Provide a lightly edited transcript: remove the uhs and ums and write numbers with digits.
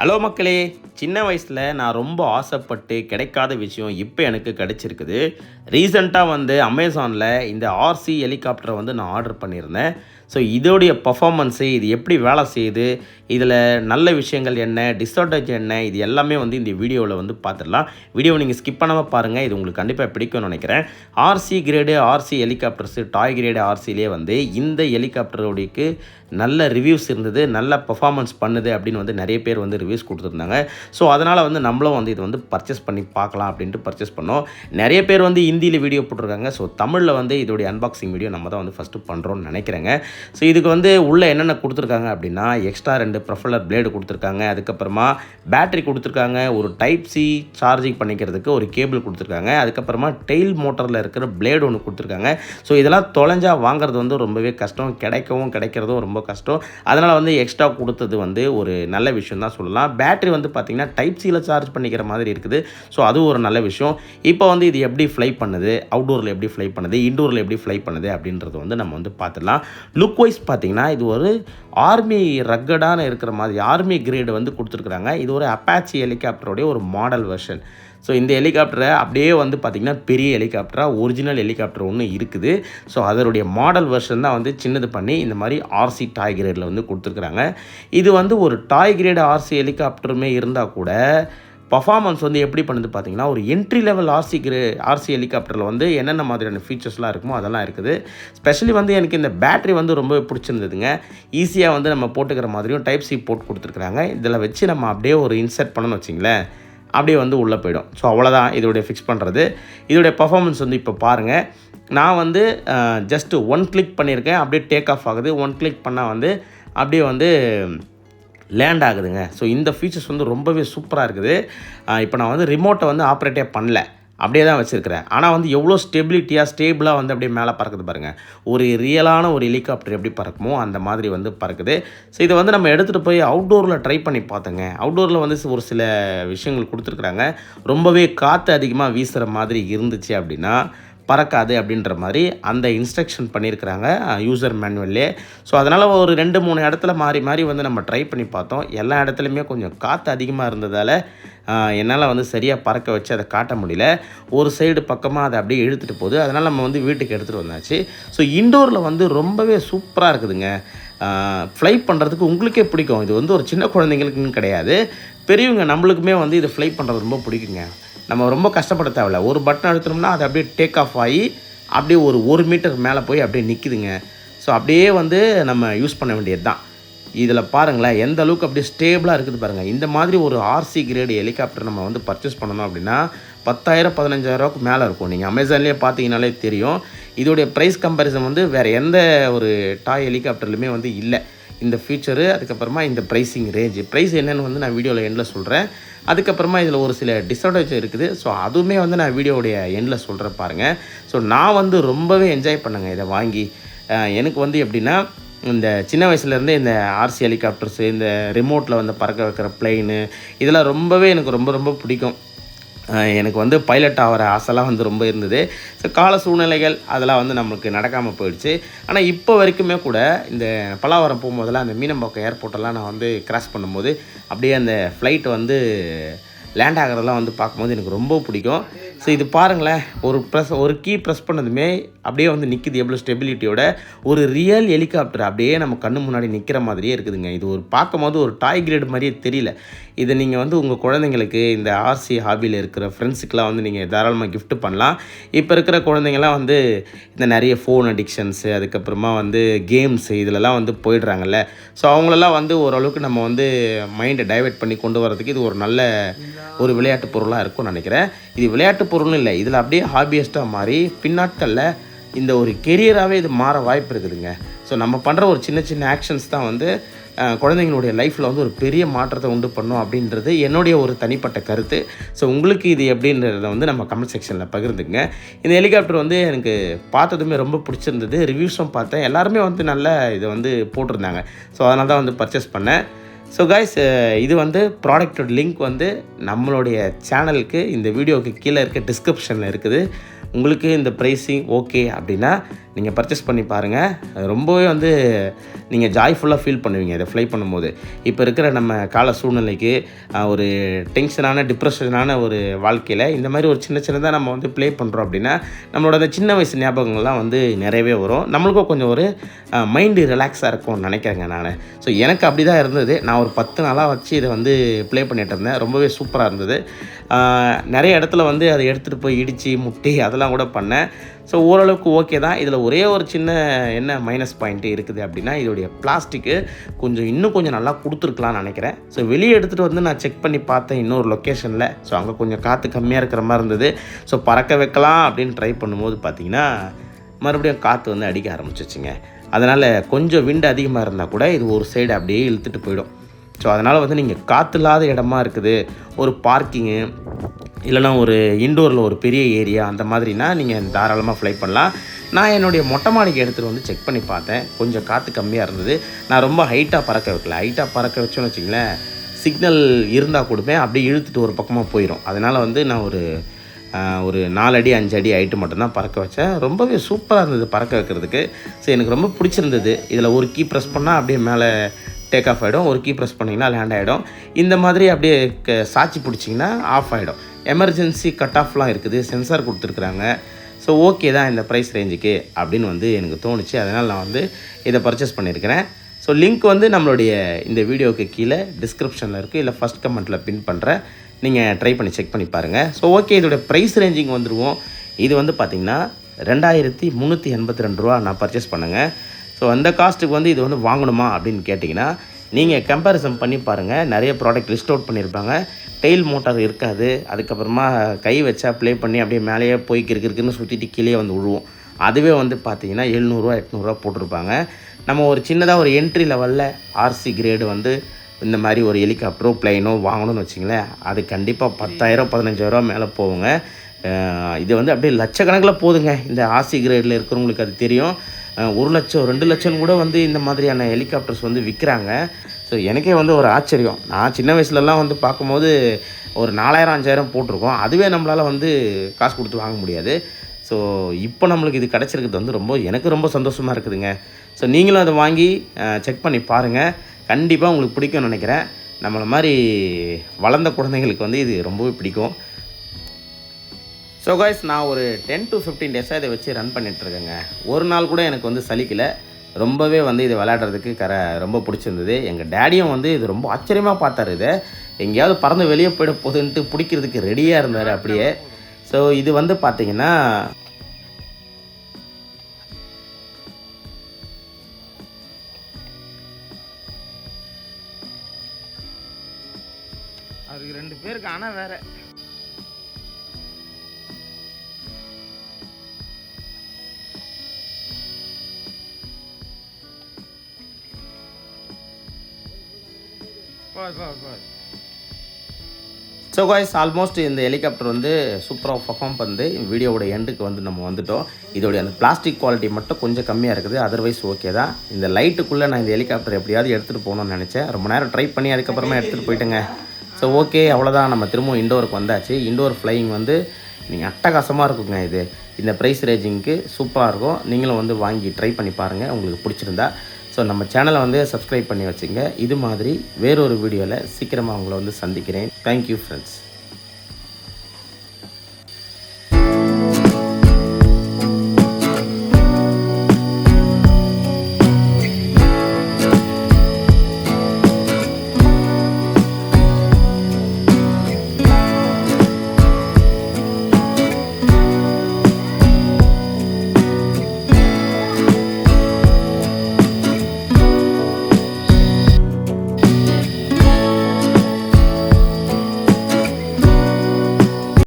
Hello மக்களே, சின்ன வயசில் நான் ரொம்ப ஆசைப்பட்டு கிடைக்காத விஷயம் இப்போ எனக்கு கிடச்சிருக்குது. ரீசெண்டாக அமேசானில் இந்த ஆர்சி ஹெலிகாப்டரை நான் ஆர்டர் பண்ணியிருந்தேன். ஸோ இதோடைய பர்ஃபார்மன்ஸு, இது எப்படி வேலை செய்யுது, இதில் நல்ல விஷயங்கள் என்ன, டிஸ்அட்வான்டேஜ் என்ன, இது எல்லாமே இந்த வீடியோவில் பார்த்துடலாம். வீடியோவை நீங்கள் ஸ்கிப் பண்ணாமல் பாருங்கள், இது உங்களுக்கு கண்டிப்பாக பிடிக்கும்னு நினைக்கிறேன். ஆர்சி கிரேடு ஆர்சி ஹெலிகாப்டர்ஸு, டாய் கிரேடு ஆர்சிலே இந்த ஹெலிகாப்டரோடைக்கு நல்ல ரிவ்யூஸ் இருந்தது, நல்ல பர்ஃபார்மன்ஸ் பண்ணுது அப்படின்னு நிறைய பேர் ரிவ்யூஸ் கொடுத்துருந்தாங்க. ஸோ அதனால் நம்மளும் இது பர்ச்சேஸ் பண்ணி பார்க்கலாம் அப்படின்ட்டு பர்ச்சேஸ் பண்ணோம். நிறைய பேர் ஹிந்தியில் வீடியோ போட்டிருக்காங்க. ஸோ தமிழில் இதோடைய அன்பாக்சிங் வீடியோ நம்ம தான் ஃபஸ்ட்டு பண்ணுறோன்னு நினைக்கிறேங்க. ஸோ இதுக்கு உள்ளே என்னென்ன கொடுத்துருக்காங்க அப்படின்னா, எக்ஸ்ட்ரா 2 ப்ரொஃபலர் பிளேடு கொடுத்துருக்காங்க, அதுக்கப்புறமா பேட்டரி கொடுத்துருக்காங்க, ஒரு டைப் சி சார்ஜிங் பண்ணிக்கிறதுக்கு ஒரு கேபிள் கொடுத்துருக்காங்க, அதுக்கப்புறமா டெயில் மோட்டரில் இருக்கிற பிளேடு ஒன்று கொடுத்துருக்காங்க. ஸோ இதெல்லாம் தொலைஞ்சா வாங்குறது ரொம்பவே கஷ்டம், கிடைக்கிறதும் ரொம்ப கஷ்டம். அதனால் எக்ஸ்ட்ரா கொடுத்தது ஒரு நல்ல விஷயம் தான் சொல்லலாம். பேட்டரி பார்த்திங்கன்னா டைப் சியில் சார்ஜ் பண்ணிக்கிற மாதிரி இருக்குது. ஸோ அது ஒரு நல்ல விஷயம். இப்போ இது எப்படி ஃப்ளை பண்ணுது, அவுட்டோரில் எப்படி ஃப்ளை பண்ணுது, இன்டோரில் எப்படி ஃப்ளை பண்ணுது அப்படின்றது நம்ம பார்த்துடலாம். லுக் வைஸ் பார்த்திங்கன்னா இது ஒரு ஆர்மி ரக்கடான இருக்கிற மாதிரி ஆர்மி கிரேடு கொடுத்துருக்குறாங்க. இது ஒரு அப்பாச்சி ஹெலிகாப்டருடைய ஒரு மாடல் வெர்ஷன். ஸோ இந்த ஹெலிகாப்டரை அப்படியே பார்த்திங்கன்னா பெரிய ஹெலிகாப்டராக ஒரிஜினல் ஹெலிகாப்டர் ஒன்று இருக்குது. ஸோ அதனுடைய மாடல் வெர்ஷன் தான் சின்னது பண்ணி இந்த மாதிரி ஆர்சி டாய் கிரேடில் கொடுத்துருக்குறாங்க. இது ஒரு டாய் கிரேடு ஆர்சி ஹெலிகாப்டருமே இருந்தால் கூட பர்ஃபார்மன்ஸ் எப்படி பண்ணுது பார்த்திங்கன்னா, ஒரு என்ட்ரி லெவல் ஆர்சி ஹெலிகாப்டரில் என்னென்ன மாதிரியான ஃபீச்சர்ஸ்லாம் இருக்குமோ அதெல்லாம் இருக்குது. ஸ்பெஷலி எனக்கு இந்த பேட்டரி ரொம்ப பிடிச்சிருந்ததுங்க. ஈஸியாக நம்ம போட்டுக்கிற மாதிரியும் டைப் சி போட்டு கொடுத்துருக்குறாங்க. இதில் வச்சு நம்ம அப்படியே ஒரு இன்சர்ட் பண்ணணும்னு வச்சிங்களேன், அப்படியே உள்ளே போயிடும். ஸோ அவ்வளோதான் இதோடைய ஃபிக்ஸ் பண்ணுறது. இதோடைய பர்ஃபார்மன்ஸ் இப்போ பாருங்கள். நான் ஜஸ்ட்டு 1 கிளிக் பண்ணியிருக்கேன், அப்படியே டேக் ஆஃப் ஆகுது. 1 கிளிக் பண்ணால் அப்படியே லேண்ட் ஆகுதுங்க. ஸோ இந்த ஃபீச்சர்ஸ் ரொம்பவே சூப்பராக இருக்குது. இப்போ நான் ரிமோட்டை ஆப்ரேட்டே பண்ணல, அப்படியே தான் வச்சுருக்கிறேன். ஆனால் எவ்வளோ ஸ்டேபிளாக அப்படியே மேலே பறக்குது பாருங்கள். ஒரு ரியலான ஒரு ஹெலிகாப்டர் எப்படி பறக்குமோ அந்த மாதிரி பறக்குது. ஸோ இதை நம்ம எடுத்துகிட்டு போய் அவுட்டோரில் ட்ரை பண்ணி பார்த்தேங்க. அவுட்டோரில் ஒரு சில விஷயங்கள் கொடுத்துருக்குறாங்க. ரொம்பவே காற்று அதிகமாக வீசுகிற மாதிரி இருந்துச்சு அப்படின்னா பறக்காது அப்படின்ற மாதிரி அந்த இன்ஸ்ட்ரக்ஷன் பண்ணியிருக்கிறாங்க யூசர் மேனுவல்லே. ஸோ அதனால் ஒரு 2-3 இடத்துல மாறி மாறி நம்ம ட்ரை பண்ணி பார்த்தோம். எல்லா இடத்துலையுமே கொஞ்சம் காற்று அதிகமாக இருந்ததால் என்னால் சரியாக பறக்க வச்சு அதை காட்ட முடியல. ஒரு சைடு பக்கமாக அதை அப்படியே இழுத்துட்டு போகுது. அதனால் நம்ம வீட்டுக்கு எடுத்துகிட்டு வந்தாச்சு. ஸோ இன்டோரில் ரொம்பவே சூப்பராக இருக்குதுங்க. ஃப்ளை பண்ணுறதுக்கு உங்களுக்கே பிடிக்கும். இது ஒரு சின்ன குழந்தைங்களுக்குன்னு கிடையாது, பெரியவங்க நம்மளுக்குமே இது ஃப்ளை பண்ணுறது ரொம்ப பிடிக்குங்க. நம்ம ரொம்ப கஷ்டப்பட தேவையில்ல. ஒரு பட்டன் அழுத்தினோம்னா அது அப்படியே டேக் ஆஃப் ஆகி அப்படியே ஒரு 1 மீட்டர் மேலே போய் அப்படியே நிற்குதுங்க. ஸோ அப்படியே நம்ம யூஸ் பண்ண வேண்டியது தான். இதில் பாருங்களேன் எந்த அளவுக்கு அப்படியே ஸ்டேபிளாக இருக்குது பாருங்கள். இந்த மாதிரி ஒரு ஆர்சி கிரேடு ஹெலிகாப்டர் நம்ம பர்ச்சேஸ் பண்ணணும் அப்படின்னா 10,000-15,000 மேலே இருக்கும். நீங்கள் அமேசான்லேயே பார்த்தீங்கனாலே தெரியும். இதோடைய ப்ரைஸ் கம்பேரிசன் வேறு எந்த ஒரு டாய் ஹெலிகாப்டர்லையுமே இல்லை. இந்த ஃபீச்சரு, அதுக்கப்புறமா இந்த ப்ரைஸிங் ரேஞ்சு, ப்ரைஸ் என்னென்னு நான் வீடியோவில் எண்டில் சொல்கிறேன். அதுக்கப்புறமா இதில் ஒரு சில டிஸ்அட்வான்டேஜ் இருக்குது. ஸோ அதுவுமே நான் வீடியோவுடைய எண்டில் சொல்கிறேன் பாருங்கள். ஸோ நான் ரொம்பவே என்ஜாய் பண்ணேங்க இதை வாங்கி. எனக்கு எப்படின்னா, இந்த சின்ன வயசுலேருந்தே இந்த ஆர்சி ஹெலிகாப்டர்ஸு, இந்த ரிமோட்டில் பறக்க வைக்கிற பிளெயின், இதெல்லாம் ரொம்பவே எனக்கு ரொம்ப ரொம்ப பிடிக்கும். எனக்கு பைலட் ஆகிற ஆசைலாம் ரொம்ப இருந்தது. ஸோ கால சூழ்நிலைகள் அதெல்லாம் நம்மளுக்கு நடக்காமல் போயிடுச்சு. ஆனால் இப்போ வரைக்குமே கூட இந்த பல்லாவரம் போகும்போதெல்லாம் அந்த மீனம்பாக்கம் ஏர்போர்ட்டெல்லாம் நான் கிராஸ் பண்ணும்போது அப்படியே அந்த ஃப்ளைட் லேண்ட் ஆகிறதெல்லாம் பார்க்கும்போது எனக்கு ரொம்ப பிடிக்கும். ஸோ இது பாருங்களேன், ஒரு கீ ப்ரெஸ் பண்ணதுமே அப்படியே நிற்கிது எவ்வளோ ஸ்டெபிலிட்டியோட. ஒரு ரியல் ஹெலிகாப்டர் அப்படியே நம்ம கண்ணு முன்னாடி நிற்கிற மாதிரியே இருக்குதுங்க. இது பார்க்கும்போது ஒரு டாய் கிரேடு மாதிரியே தெரியல. இதை நீங்கள் உங்கள் குழந்தைங்களுக்கு, இந்த ஆர்சி ஹாபியில் இருக்கிற ஃப்ரெண்ட்ஸுக்கெலாம் நீங்கள் தாராளமாக கிஃப்ட் பண்ணலாம். இப்போ இருக்கிற குழந்தைங்கள்லாம் இந்த நிறைய ஃபோன் அடிக்ஷன்ஸு, அதுக்கப்புறமா கேம்ஸு இதிலலாம் போயிடுறாங்கல்ல. ஸோ அவங்களெல்லாம் ஓரளவுக்கு நம்ம மைண்டை டைவெர்ட் பண்ணி கொண்டு வரதுக்கு இது ஒரு நல்ல ஒரு விளையாட்டு பொருளாக இருக்கும்னு நினைக்கிறேன். இது விளையாட்டு பொருள்னு இல்லை, இதில் அப்படியே ஹாபியஸ்ட்டாக மாறி பின்னாட்களில் இந்த ஒரு கெரியராகவே இது மாற வாய்ப்பு இருக்குதுங்க. ஸோ நம்ம பண்ணுற ஒரு சின்ன சின்ன ஆக்ஷன்ஸ் தான் குழந்தைங்களுடைய லைஃப்பில் ஒரு பெரிய மாற்றத்தை உண்டு பண்ணும் அப்படின்றது என்னுடைய ஒரு தனிப்பட்ட கருத்து. ஸோ உங்களுக்கு இது எப்படின்றத நம்ம கமெண்ட் செக்ஷனில் பகிர்ந்துங்க. இந்த ஹெலிகாப்டர் எனக்கு பார்த்ததுமே ரொம்ப பிடிச்சிருந்தது. ரிவ்யூஸும் பார்த்தேன், எல்லாருமே நல்ல இதை போட்டிருந்தாங்க. ஸோ அதனால தான் பர்ச்சேஸ் பண்ணேன். ஸோ கைஸ், இது ப்ராடக்டோட லிங்க் நம்மளுடைய சேனலுக்கு இந்த வீடியோவுக்கு கீழே இருக்க டிஸ்கிரிப்ஷனில் இருக்குது. உங்களுக்கு இந்த ப்ரைஸிங் ஓகே அப்படின்னா நீங்கள் பர்ச்சேஸ் பண்ணி பாருங்கள். ரொம்பவே வந்து நீங்கள் ஜாய்ஃபுல்லாக ஃபீல் பண்ணுவீங்க இதை ஃப்ளை பண்ணும்போது. இப்போ இருக்கிற நம்ம கால சூழ்நிலைக்கு ஒரு டென்ஷனான டிப்ரெஷனான ஒரு வாழ்க்கையில் இந்த மாதிரி ஒரு சின்னதாக நம்ம வந்து ப்ளே பண்ணுறோம் அப்படின்னா நம்மளோட அந்த சின்ன வயசு ஞாபகங்கள்லாம் வந்து நிறையவே வரும். நம்மளுக்கும் கொஞ்சம் ஒரு மைண்டு ரிலாக்ஸாக இருக்கும்னு நினைக்கிறேங்க நான். ஸோ எனக்கு அப்படி தான் இருந்தது. நான் ஒரு 10 நாளாக வச்சு இதை வந்து ப்ளே பண்ணிகிட்டு இருந்தேன். ரொம்பவே சூப்பராக இருந்தது. நிறைய இடத்துல வந்து அதை எடுத்துகிட்டு போய் இடித்து முட்டி அதெல்லாம் கூட பண்ணேன். ஸோ ஓரளவுக்கு ஓகே தான். இதில் ஒரே ஒரு சின்ன என்ன மைனஸ் பாயிண்ட்டு இருக்குது அப்படின்னா இதோடைய பிளாஸ்டிக்கு இன்னும் கொஞ்சம் நல்லா கொடுத்துருக்கலாம்னு நினைக்கிறேன். ஸோ வெளியே எடுத்துகிட்டு வந்து நான் செக் பண்ணி பார்த்தேன் இன்னொரு லொக்கேஷனில். ஸோ அங்கே கொஞ்சம் காற்று கம்மியாக இருக்கிற மாதிரி இருந்தது. ஸோ பறக்க வைக்கலாம் அப்படின்னு ட்ரை பண்ணும்போது பார்த்திங்கன்னா மறுபடியும் காற்று வந்து அடிக்க ஆரம்பிச்சிச்சுங்க. அதனால் கொஞ்சம் விண்டு அதிகமாக இருந்தால் கூட இது ஒரு சைடு அப்படியே இழுத்துட்டு போயிடும். ஸோ அதனால் வந்து நீங்கள் காற்று இல்லாத இடமா இருக்குது, ஒரு பார்க்கிங்கு இல்லைனா ஒரு இன்டோரில் ஒரு பெரிய ஏரியா அந்த மாதிரினா நீங்கள் தாராளமாக ஃப்ளை பண்ணலாம். நான் என்னுடைய மொட்டை மாடிக்கு எடுத்துகிட்டு வந்து செக் பண்ணி பார்த்தேன். கொஞ்சம் காற்று கம்மியாக இருந்தது. நான் ரொம்ப ஹைட்டாக பறக்க வைக்கல. ஹைட்டாக பறக்க வச்சோன்னு வச்சிங்களேன், சிக்னல் இருந்தால் கொடுப்பேன் அப்படியே இழுத்துட்டு ஒரு பக்கமாக போயிடும். அதனால் வந்து நான் ஒரு 4 அடி 5 அடி ஹைட்டு மட்டும்தான் பறக்க வச்சேன். ரொம்பவே சூப்பராக இருந்தது பறக்க வைக்கிறதுக்கு. ஸோ எனக்கு ரொம்ப பிடிச்சிருந்தது. இதில் ஒரு கீ ப்ரெஸ் பண்ணால் அப்படியே மேலே டேக் ஆஃப் ஆகிடும், ஒரு கீ ப்ரெஸ் பண்ணிங்கன்னா லேண்ட் ஆகிடும். இந்த மாதிரி அப்படியே சாட்சி பிடிச்சிங்கன்னா ஆஃப் ஆகிடும். எமர்ஜென்சி கட் ஆஃப்லாம் இருக்குது, சென்சார் கொடுத்துருக்குறாங்க. ஸோ ஓகே தான் இந்த ப்ரைஸ் ரேஞ்சுக்கு அப்படின்னு வந்து எனக்கு தோணுச்சு. அதனால் நான் வந்து இதை பர்ச்சேஸ் பண்ணியிருக்கிறேன். ஸோ லிங்க் வந்து நம்மளுடைய இந்த வீடியோவுக்கு கீழே டிஸ்கிரிப்ஷனில் இருக்குது, இல்லை ஃபஸ்ட் கமெண்ட்டில் பின் பண்ணுறேன். நீங்கள் ட்ரை பண்ணி செக் பண்ணி பாருங்கள். ஸோ ஓகே, இதோட ப்ரைஸ் ரேஞ்சிங் வந்துடுவோம். இது வந்து பார்த்திங்கன்னா 2382 ரூபா நான் பர்ச்சேஸ் பண்ணுங்கள். ஸோ அந்த காஸ்ட்டுக்கு வந்து இது வந்து வாங்கணுமா அப்படின்னு கேட்டிங்கன்னா நீங்கள் கம்பேரிசன் பண்ணி பாருங்கள். நிறைய ப்ராடக்ட் லிஸ்ட் அவுட் பண்ணியிருப்பாங்க. டெயில் மோட்டார் இருக்காது. அதுக்கப்புறமா கை வச்சா ப்ளே பண்ணி அப்படியே மேலேயே போய் கிறுக்குன்னு சுற்றிட்டு கீழே வந்து விழுவோம். அதுவே வந்து பார்த்திங்கன்னா 700 800 போட்டிருப்பாங்க. நம்ம ஒரு சின்னதாக ஒரு என்ட்ரி லெவலில் ஆர்சி கிரேடு வந்து இந்த மாதிரி ஒரு ஹெலிகாப்டரோ பிளைனோ வாங்கணும்னு வச்சிங்களேன், அது கண்டிப்பாக 10,000 15,000 மேலே போகுங்க. இது வந்து அப்படியே லட்சக்கணக்கில் போகுதுங்க. இந்த ஆர்சி கிரேடில் இருக்கிறவங்களுக்கு அது தெரியும். 1 லட்சம் 2 லட்சம் கூட வந்து இந்த மாதிரியான ஹெலிகாப்டர்ஸ் வந்து விற்கிறாங்க. ஸோ எனக்கே வந்து ஒரு ஆச்சரியம். நான் சின்ன வயசுலலாம் வந்து பார்க்கும்போது ஒரு 4000 5000 போட்டிருக்கோம். அதுவே நம்மளால் வந்து காசு கொடுத்து வாங்க முடியாது. ஸோ இப்போ நம்மளுக்கு இது கிடச்சிருக்கிறது வந்து எனக்கு ரொம்ப சந்தோஷமாக இருக்குதுங்க. ஸோ நீங்களும் அதை வாங்கி செக் பண்ணி பாருங்கள். கண்டிப்பாக உங்களுக்கு பிடிக்கும்னு நினைக்கிறேன். நம்மளை மாதிரி வளர்ந்த குழந்தைங்களுக்கு வந்து இது ரொம்பவே பிடிக்கும். ஸோ கைஸ், நான் ஒரு 10 to 15 டேஸாக இதை வச்சு ரன் பண்ணிகிட்ருக்கேங்க. ஒரு நாள் கூட எனக்கு வந்து சலிக்கலை. ரொம்பவே வந்து இதை விளையாடுறதுக்கு ரொம்ப பிடிச்சிருந்தது. எங்கள் டேடியும் வந்து இது ரொம்ப ஆச்சரியமாக பார்த்தார். இதை எங்கேயாவது பறந்து வெளியே போயிட போகுதுன்ட்டு பிடிக்கிறதுக்கு ரெடியாக இருந்தார் அப்படியே. ஸோ இது வந்து பார்த்திங்கன்னா அதுக்கு 2 பேருக்கு ஆனால் வேறு ஸோ காய்ஸ், ஆல்மோஸ்ட் இந்த ஹெலிகாப்டர் வந்து சூப்பராக பர்ஃபார்ம் பண்ணுது. வீடியோவோட எண்டுக்கு வந்து நம்ம வந்துவிட்டோம். இதோடைய அந்த பிளாஸ்டிக் குவாலிட்டி மட்டும் கொஞ்சம் கம்மியாக இருக்குது. அதர்வைஸ் ஓகே தான். இந்த லைட்டுக்குள்ளே நான் இந்த ஹெலிகாப்டர் எப்படியாவது எடுத்துகிட்டு போகணும்னு நினச்சேன். ரொம்ப நேரம் ட்ரை பண்ணி அதுக்கப்புறமா எடுத்துகிட்டு போயிட்டேங்க. ஸோ ஓகே, அவ்வளோதான். நம்ம திரும்ப இண்டோருக்கு வந்தாச்சு. இண்டோர் ஃப்ளையிங் வந்து நீங்கள் அட்டகாசமாக இருக்குங்க. இந்த ப்ரைஸ் ரேஞ்சிங்க்கு சூப்பராக இருக்கும். நீங்களும் வந்து வாங்கி ட்ரை பண்ணி பாருங்கள் உங்களுக்கு பிடிச்சிருந்தா. ஸோ நம்ம சேனலை வந்து சப்ஸ்கிரைப் பண்ணி வச்சுங்க. இது மாதிரி வேறொரு வீடியோவில் சீக்கிரமாக உங்களை வந்து சந்திக்கிறேன். Thank you friends.